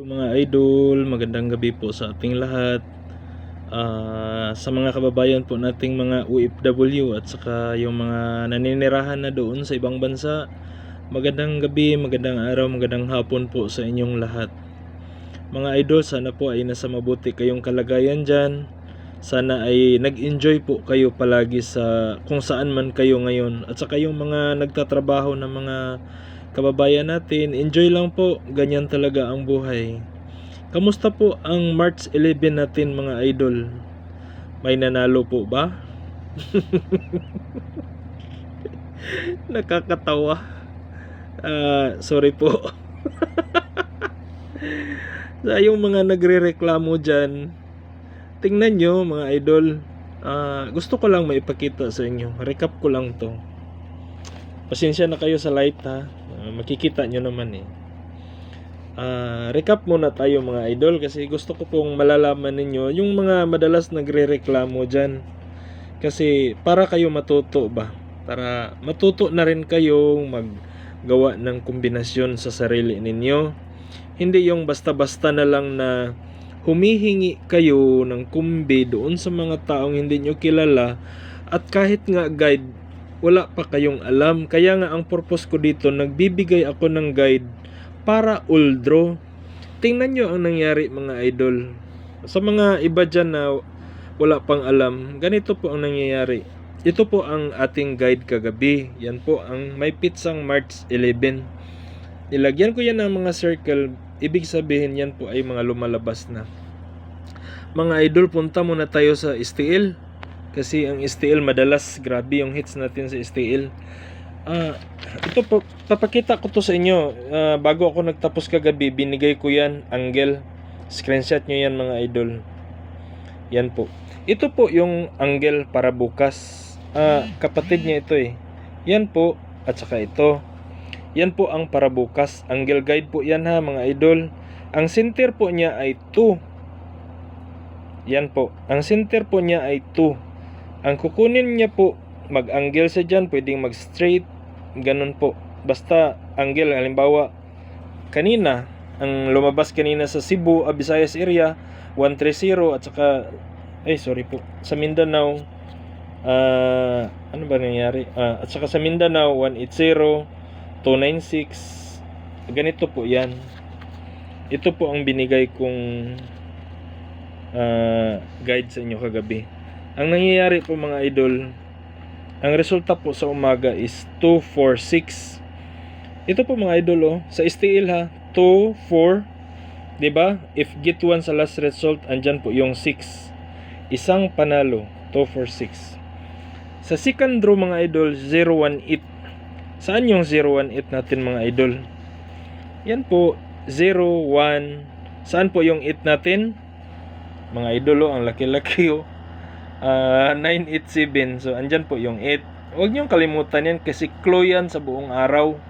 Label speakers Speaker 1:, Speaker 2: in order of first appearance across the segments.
Speaker 1: Mga idol, magandang gabi po sa ating lahat. Sa mga kababayan po nating mga OFW at saka yung mga naninirahan na doon sa ibang bansa, magandang gabi, magandang araw, magandang hapon po sa inyong lahat. Mga idol, sana po ay nasa mabuti kayong kalagayan dyan. Sana ay nag-enjoy po kayo palagi sa kung saan man kayo ngayon. At saka yung mga nagtatrabaho na mga kababayan natin, enjoy lang po, ganyan talaga ang buhay. Kamusta po ang March 11 natin mga idol? May nanalo po ba? Nakakatawa. Sorry po. Sa yung mga nagrereklamo dyan, tingnan nyo mga idol. Gusto ko lang maipakita sa inyo. Recap ko lang to. Pasensya na kayo sa light ha. Makikita nyo naman eh. Recap muna tayo mga idol kasi gusto ko pong malalaman ninyo yung mga madalas nagrereklamo dyan. Kasi para kayo matuto ba? Para matuto na rin kayong maggawa ng kombinasyon sa sarili ninyo. Hindi yung basta-basta na lang na humihingi kayo ng kumbi doon sa mga taong hindi nyo kilala at kahit nga guide, wala pa kayong alam. Kaya nga ang purpose ko dito, nagbibigay ako ng guide para uldro. Tingnan nyo ang nangyari mga idol. Sa mga iba dyan na wala pang alam, ganito po ang nangyayari. Ito po ang ating guide kagabi. Yan po ang may pitsang March 11. Nilagyan ko yan ng mga circle. Ibig sabihin yan po ay mga lumalabas na. Mga idol, punta muna tayo sa STL. Kasi ang STL madalas, grabe yung hits natin sa STL. Ito po, papakita ko to sa inyo. Bago ako nagtapos kagabi, binigay ko yan, angle. Screenshot nyo yan mga idol. Yan po. Ito po yung angle para bukas. Kapatid niya ito eh. Yan po, at saka ito. Yan po ang para bukas. Angle guide po yan ha mga idol. Ang center po niya ay 2. Yan po. Ang center po niya ay 2. Ang kukunin niya po, mag-angle siya dyan, pwedeng mag-straight, ganun po. Basta angle, halimbawa, kanina, ang lumabas kanina sa Cebu, Visayas area, 130, at saka, sa Mindanao, ano ba nangyari? At saka sa Mindanao, 180, 296, ganito po yan. Ito po ang binigay kong guide sa inyo kagabi. Ang nangyayari po mga idol, ang resulta po sa umaga is 246. Ito po mga idol sa STL ha, 24, 'di ba? If get 1 sa last result, andyan po yung 6. Isang panalo, 246. Sa second draw mga idol, 018. Saan yung 018 natin mga idol? Yan po, 01. Saan po yung 8 natin? Mga idol ang laki-laki 987. So andyan po yung 8. Huwag niyong kalimutan yan kasi clue yan sa buong araw.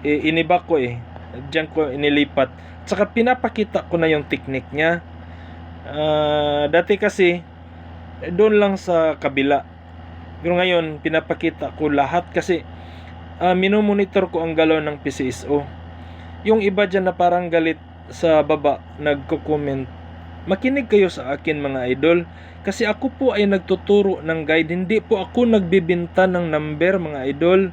Speaker 1: Iniba ko diyan ko inilipat. Saka pinapakita ko na yung technique niya. Dati kasi doon lang sa kabila. Pero ngayon pinapakita ko lahat kasi minomonitor ko ang galaw ng PCSO. Yung iba dyan na parang galit sa baba nagko-comment, makinig kayo sa akin mga idol. Kasi ako po ay nagtuturo ng guide. Hindi po ako nagbibinta ng number mga idol.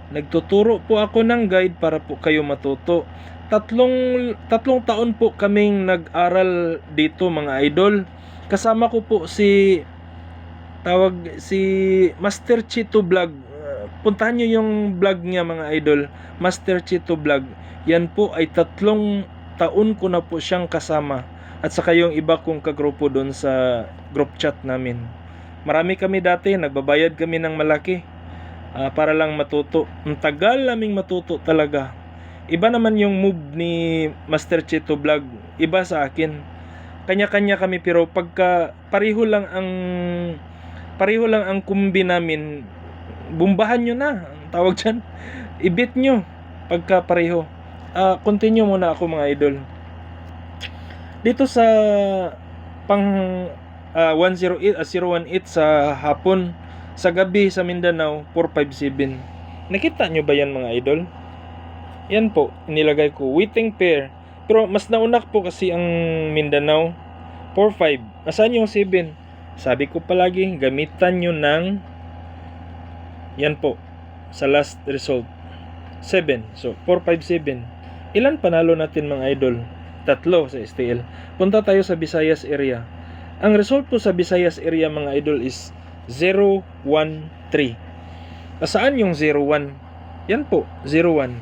Speaker 1: Nagtuturo po ako ng guide para po kayo matuto. Tatlong taon po kaming nag-aral dito mga idol. Kasama ko po si Master Chito Vlog. Puntahan nyo yung vlog niya mga idol. Master Chito Vlog. Yan po ay 3 taon ko na po siyang kasama. At saka yung iba kong kagrupo doon sa group chat namin. Marami kami dati, nagbabayad kami ng malaki para lang matuto. Ang tagal naming matuto talaga. Iba naman yung move ni Master Chito Vlog, iba sa akin. Kanya-kanya kami pero pagka pareho lang ang kumbi namin, bumbahan nyo na. Ang tawag dyan, ibit nyo pagka pareho. Continue muna ako mga idol. Dito sa pang 018 sa hapon, sa gabi sa Mindanao 457. Nakita nyo ba yan mga idol? Yan po, nilagay ko waiting pair Pero mas naunak po kasi ang Mindanao. 4-5. Nasaan yung 7? Sabi ko palagi, gamitan nyo ng, yan po, sa last result, 7. So, 4-5-7. Ilan panalo natin mga idol? 3 sa STL. Punta tayo sa Visayas area. Ang result po sa Visayas area mga idol is 0-1-3. Saan yung 0-1? Yan po, 0-1.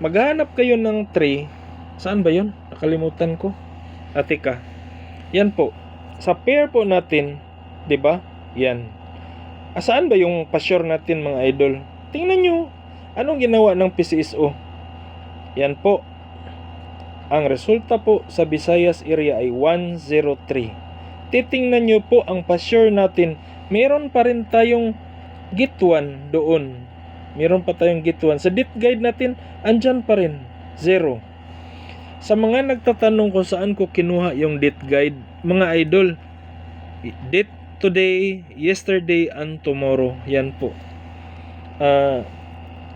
Speaker 1: Maghanap kayo ng 3. Saan ba yun? Nakalimutan ko. Atika. Yan po. Sa pair po natin, 'di ba? Yan. Saan ba yung pa-sure natin mga idol? Tingnan nyo. Anong ginawa ng PCSO? Yan po. Ang resulta po sa Visayas area ay 103. Titingnan nyo po ang pa-sure natin. Meron pa rin tayong gitwan doon. Meron pa tayong gitwan. Sa DIT guide natin, andyan pa rin. 0. Sa mga nagtatanong kung saan ko kinuha yung DIT guide, mga idol, DIT today, yesterday, and tomorrow. Yan po.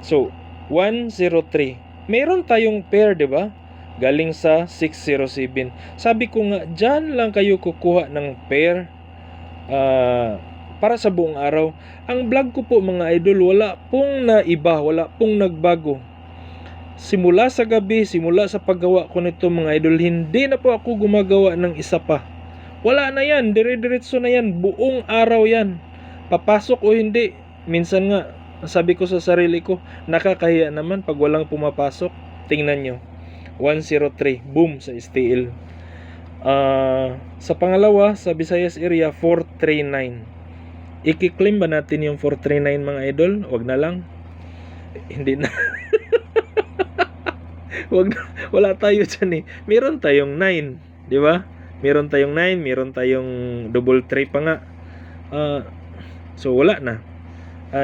Speaker 1: So, 103. Meron tayong pair, di ba? Galing sa 607. Sabi ko nga, dyan lang kayo kukuha ng pair para sa buong araw. Ang vlog ko po mga idol, wala pong naiba, wala pong nagbago. Simula sa gabi, simula sa paggawa ko nito mga idol, hindi na po ako gumagawa ng isa pa. Wala na yan, dire-diretso na yan, buong araw yan. Papasok o hindi, minsan nga, sabi ko sa sarili ko, nakakahiya naman pag walang pumapasok. Tingnan nyo, 103, boom sa STL. Sa pangalawa, sa Visayas area, 439. I-claim ba natin yung 439 mga idol? Wag na lang. Hindi na. Wala tayo dyan eh. Meron tayong 9, di ba? Meron tayong 9, meron tayong double 3 pa nga. So wala na.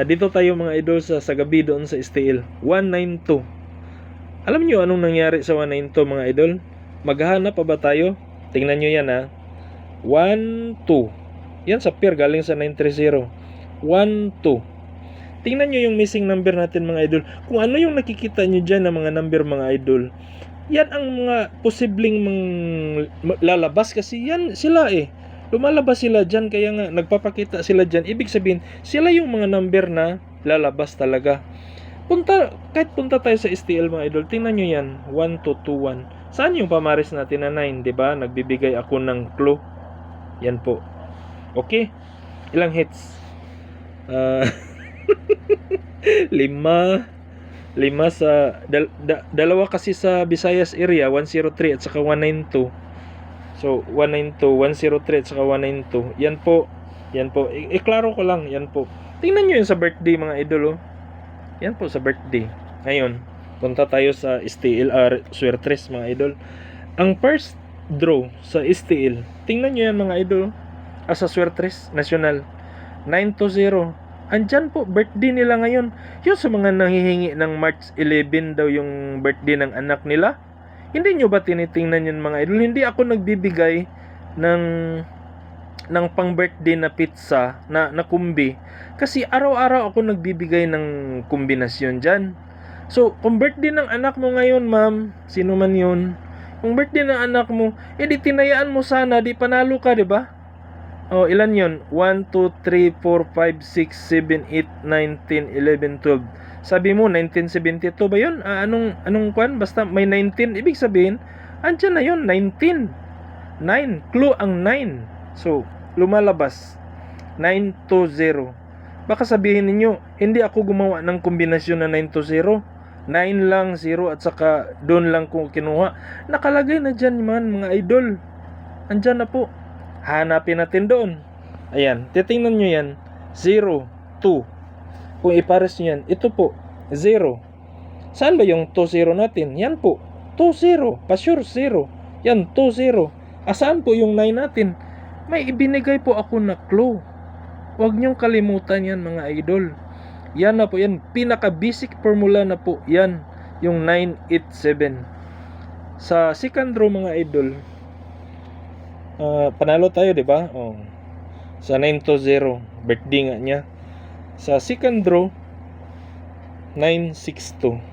Speaker 1: Dito tayo mga idol sa gabi doon sa STL. 192. Alam nyo anong nangyari sa 192 mga idol? Maghahanap pa ba tayo? Tingnan nyo yan ha. 1, 2. Yan sa pair galing sa 930. 1, 2. Tingnan nyo yung missing number natin mga idol. Kung ano yung nakikita nyo dyan na mga number mga idol, yan ang mga posibleng lalabas kasi yan sila eh. Lumalabas sila dyan kaya nga nagpapakita sila dyan. Ibig sabihin, sila yung mga number na lalabas talaga. Kahit punta tayo sa STL mga idol, tingnan nyo yan. 1, 2, 2, 1. Saan yung pamaris natin na 9, diba? Nagbibigay ako ng clue. Yan po. Okay? Ilang hits? 5 sa dalawa kasi sa Visayas area, 103 at saka 192. So 192, 103 at saka 192. Yan po. Iklaro ko lang, yan po. Tingnan niyo yun sa birthday mga idol oh. Yan po sa birthday. Ngayon, punta tayo sa STL Suertres mga idol. Ang first draw sa STL. Tingnan niyo yan mga idol. Sa Suertres National 920. Andyan po, birthday nila ngayon. Yung sa mga nanghihingi ng March 11 daw yung birthday ng anak nila. Hindi nyo ba tinitingnan yun mga idol? Hindi ako nagbibigay ng pang birthday na pizza na kumbi. Kasi araw-araw ako nagbibigay ng kombinasyon dyan. So, kung birthday ng anak mo ngayon ma'am, sino man yun, kung birthday ng anak mo, di tinayaan mo sana, di panalo ka, di ba? Oh, ilan yun? 1, 2, 3, 4, 5, 6, 7, 8, 9, 10, 11, 12. Sabi mo, 1972 ba yun? Anong kwan? Basta may 19. Ibig sabihin, andyan na yun, 19. 9. Clue ang 9. So, lumalabas. 920. Baka sabihin ninyo, hindi ako gumawa ng kombinasyon na 920. 9 lang, 0, at saka doon lang ko kinuha. Nakalagay na dyan man, mga idol. Andyan na po. Hanapin natin doon. Ayan, titingnan nyo yan. 0, 2. Kung ipares nyo yan, ito po, 0. Saan ba yung 2-0 natin? Yan po, 2-0. Pa-sure 0. Yan, 2-0. Saan po yung 9 natin? May ibinigay po ako na clue. Huwag nyong kalimutan yan mga idol. Yan na po yan. Pinaka-basic formula na po yan. Yung 987. Sa second row mga idol, panalo tayo, di ba? Oh. Sa 920, birthday nga niya. Sa second row, 962.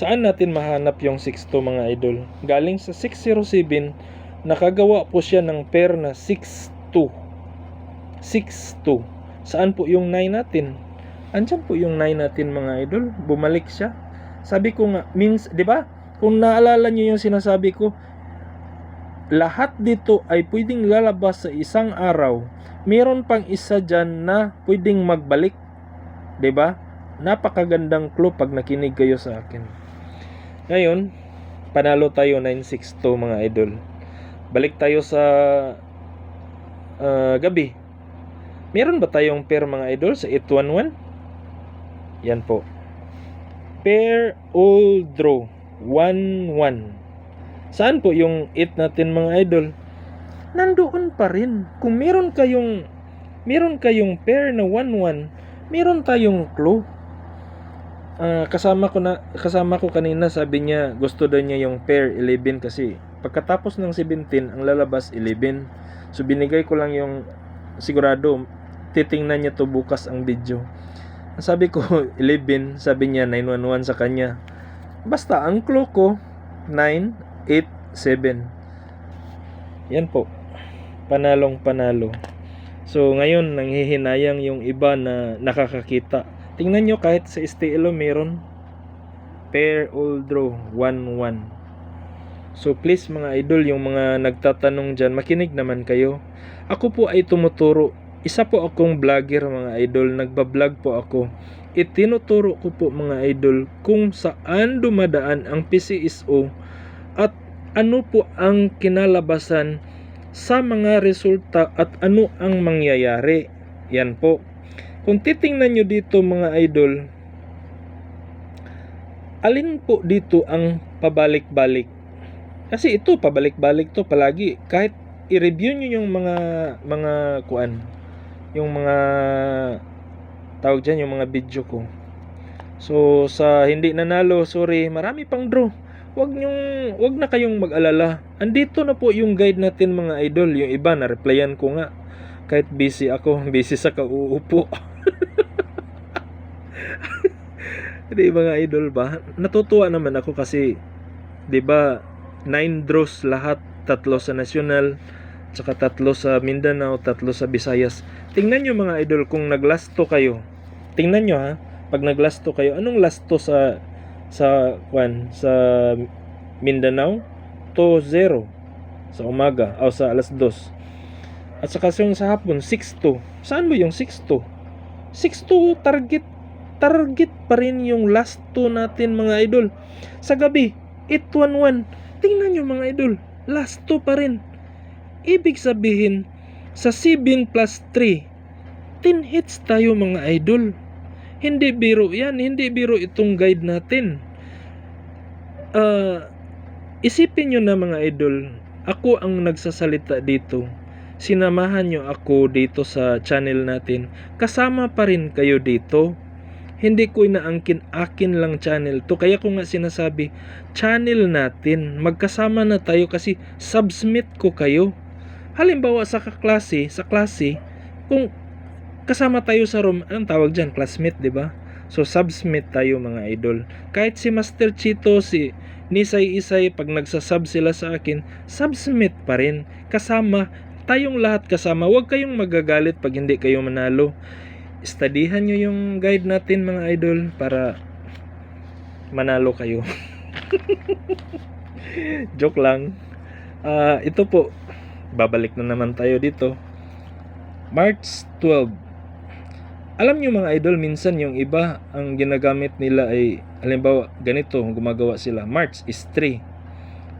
Speaker 1: Saan natin mahanap yung 6-2 mga idol? Galing sa 607, nakagawa po siya ng pair na 6-2. 6-2. Saan po yung 9 natin? Andyan po yung 9 natin mga idol. Bumalik siya. Sabi ko nga, means, di ba? Kung naalala nyo yung sinasabi ko, lahat dito ay pwedeng lalabas sa isang araw. Meron pang isa dyan na pwedeng magbalik. Di ba? Napakagandang clue pag nakinig kayo sa akin. Ngayon, panalo tayo 962 mga idol. Balik tayo sa gabi. Meron ba tayong pair mga idol sa 811? Yan po. Pair all draw 1-1. Saan po yung 8 natin mga idol? Nandoon pa rin. Kung meron kayong pair na 1-1, meron tayong clue. Kasama ko kanina, sabi niya gusto daw niya yung pair 11 kasi pagkatapos ng 17 ang lalabas 11. So binigay ko lang yung sigurado titingnan niya to bukas ang video. Sabi ko 11, sabi niya 911 sa kanya. Basta ang clue ko 987. Yan po. Panalong panalo. So ngayon nanghihinayang yung iba na nakakakita. Tingnan nyo kahit sa STLO meron pair all draw 1-1. So please mga idol, yung mga nagtatanong dyan, makinig naman kayo. Ako po ay tumuturo. Isa po akong vlogger mga idol. Nagbablog po ako. Itinuturo ko po mga idol kung saan dumadaan ang PCSO at ano po ang kinalabasan sa mga resulta at ano ang mangyayari. Yan po. Kung titingnan nyo dito mga idol, alin po dito ang pabalik-balik? Kasi ito pabalik-balik to palagi. Kahit i-review nyo yung mga kuan, yung mga tawag dyan, yung mga video ko. So sa hindi nanalo, sorry, marami pang draw. Wag na kayong mag-alala. Andito na po yung guide natin mga idol. Yung iba na replyan ko nga. Kahit busy ako, busy sa kauupo. Di mga idol ba? Natutuwa naman ako kasi 'di ba 9 draws lahat, 3 sa National, tsaka 3 sa Mindanao, 3 sa Visayas. Tingnan nyo mga idol kung naglasto kayo. Tingnan nyo ha, pag naglasto kayo, anong lasto sa Mindanao? 2-0 sa umaga o sa alas 2. At saka yung sa hapon 6-2. Saan mo yung 6-2? 6-2 target pa rin yung last 2 natin mga idol. Sa gabi 8-1-1. Tingnan nyo mga idol, last 2 pa rin. Ibig sabihin sa 7 plus 3 10 hits tayo mga idol. Hindi biro yan, hindi biro itong guide natin. Isipin nyo na mga idol, ako ang nagsasalita dito. Sinamahan nyo ako dito sa channel natin. Kasama pa rin kayo dito. Hindi ko inaangkin akin lang channel to. Kaya ko nga sinasabi, channel natin. Magkasama na tayo kasi subsmit ko kayo. Halimbawa sa klase, kung kasama tayo sa room, anong tawag dyan? Classmate, di ba? So subsmit tayo mga idol. Kahit si Master Chito, si Nisay-Isay, pag nagsasub sila sa akin, subsmit pa rin. Kasama, tayong lahat kasama. Huwag kayong magagalit pag hindi kayo manalo. Studyhan nyo yung guide natin mga idol para manalo kayo. Joke lang. Ito po, babalik na naman tayo dito. March 12. Alam nyo mga idol, minsan yung iba, ang ginagamit nila ay, halimbawa, ganito, gumagawa sila. March is 3.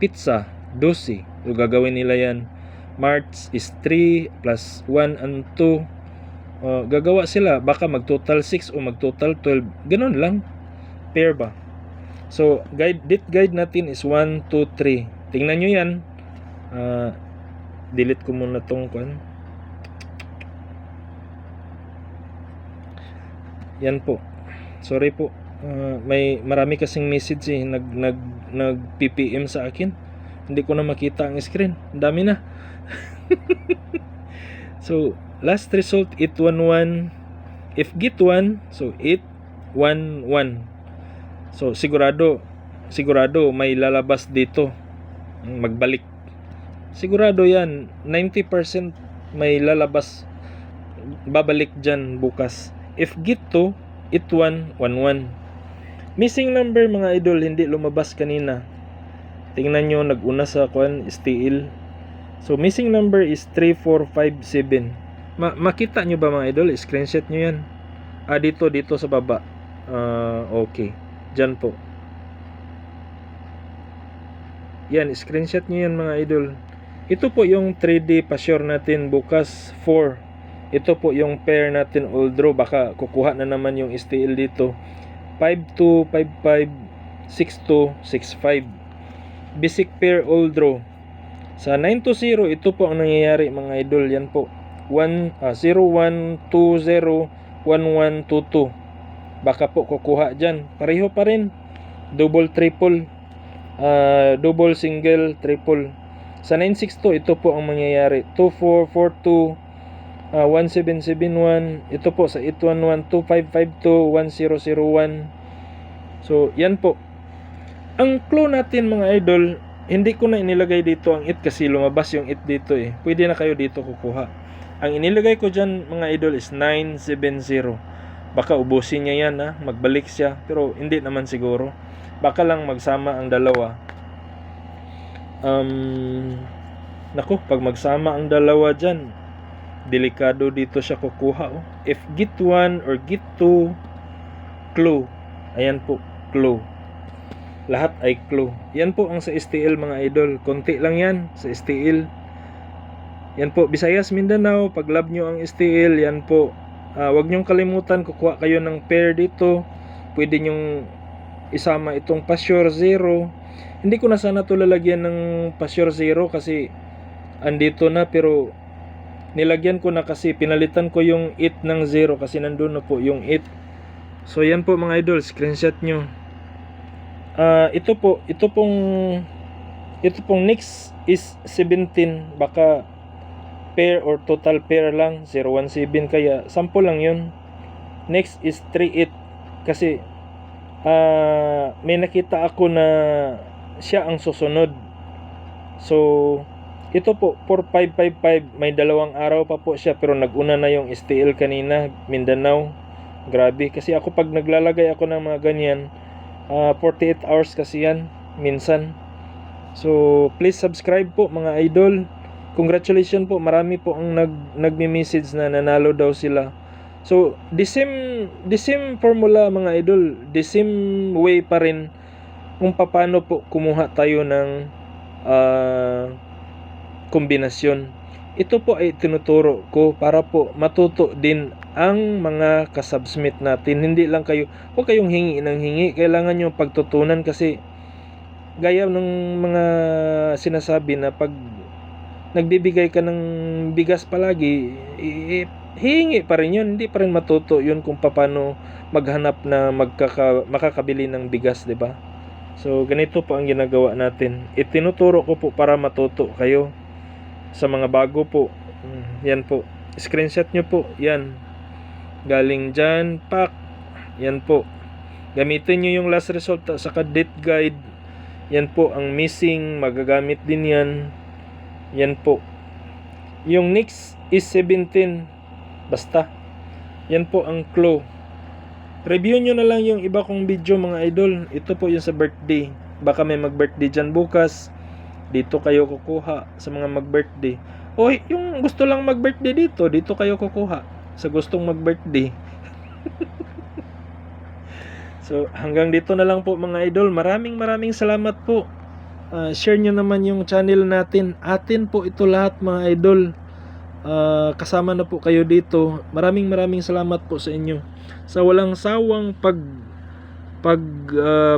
Speaker 1: Pizza, 12. So, gagawin nila yan. March is 3 plus 1 and 2. Gagawa sila, baka mag-total 6 o mag-total 12. Ganun lang. Pair ba? So, guide natin is 1, 2, 3. Tingnan nyo yan. Delete ko muna tong kwan. Yan po. Sorry po. Marami kasing message nag PPM sa akin. Hindi ko na makita ang screen. Ang dami na. So, last result 811. If get 1, so 811. So sigurado sigurado may lalabas dito, magbalik. Sigurado yan, 90% may lalabas, babalik dyan bukas. If get 2, it 1, 1, 1. Missing number mga idol, hindi lumabas kanina. Tingnan nyo, nag-una sa STL. So missing number is 3457. Makita nyo ba mga idol? Screenshot nyo yan. Dito sa baba. Okay. Dyan po. Yan, screenshot nyo yan mga idol. Ito po yung 3D pa-sure natin bukas 4. Ito po yung pair natin all draw. Baka kukuha na naman yung STL dito. 5255 6265. Basic pair all draw. Sa 920, ito po ang nangyayari mga idol. Yan po. 01201122. Baka po kukuha dyan. Pareho pa rin. Double, triple. Double, single, triple. Sa 962, ito po ang mangyayari. 2442, 1771. Ito po sa 811, 2552, 1001. So, yan po. Ang clue natin mga idol, hindi ko na inilagay dito ang it kasi lumabas yung it dito eh. Pwede na kayo dito kukuha. Ang inilagay ko dyan mga idol is 970. Baka ubusin niya yan ha, magbalik siya. Pero hindi naman siguro. Baka lang magsama ang dalawa. Naku, pag magsama ang dalawa dyan, delikado dito siya kukuha. Oh. If get 1 or get 2, clue. Ayan po, clue. Lahat ay clue. Yan po ang sa STL mga idol. Konti lang yan sa STL. Yan po, Visayas, Mindanao. Pag love nyo ang STL, yan po. Huwag nyong kalimutan, kukuha kayo ng pair dito. Pwede nyong isama itong pa-sure 0. Hindi ko na sana ito lalagyan ng pa-sure 0 kasi andito na, pero nilagyan ko na kasi pinalitan ko yung it ng 0 kasi nandun na po yung it. So yan po mga idol, screenshot nyo. Ito pong next is 17. Baka pair or total pair lang 017, kaya sample lang yun. Next is 38 kasi may nakita ako na siya ang susunod. So ito po 4555, may dalawang araw pa po siya pero naguna na yung STL kanina, Mindanao. Grabe kasi ako pag naglalagay ako ng mga ganyan 48 hours kasi yan minsan. So please subscribe po mga idol. Congratulations po, marami po ang nagme-message na nanalo daw sila. So the same formula mga idol, the same way pa rin kung paano po kumuha tayo ng kombinasyon. Ito po ay tinuturo ko para po matuto din ang mga kasubsmit natin. Hindi lang kayo, huwag kayong hingi ng hingi. Kailangan nyo pagtutunan kasi gaya ng mga sinasabi na pag nagbibigay ka ng bigas palagi, hihingi pa rin yun. Hindi pa rin matuto yun kung paano maghanap na makakabili ng bigas, di ba? So ganito po ang ginagawa natin. Itinuturo ko po para matuto kayo. Sa mga bago po, yan po, screenshot nyo po, yan, galing dyan, pak, yan po, gamitin nyo yung last result sa date guide, yan po ang missing, magagamit din yan po. Yung next is 17, basta, yan po ang clue. Review nyo na lang yung iba kong video mga idol. Ito po yung sa birthday, baka may mag birthday dyan bukas. Dito kayo kukuha sa mga mag-birthday. O yung gusto lang mag-birthday dito kayo kukuha sa gustong mag-birthday. So hanggang dito na lang po mga idol. Maraming salamat po. Share nyo naman yung channel natin. Atin po ito lahat mga idol. Kasama na po kayo dito. Maraming salamat po sa inyo. Sa walang sawang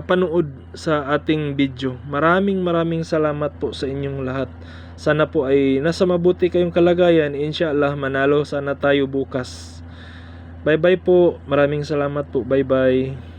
Speaker 1: panood sa ating video. Maraming salamat po sa inyong lahat. Sana po ay nasa mabuti kayong kalagayan. Inshallah manalo sana tayo bukas. Bye bye po. Maraming salamat po. Bye bye.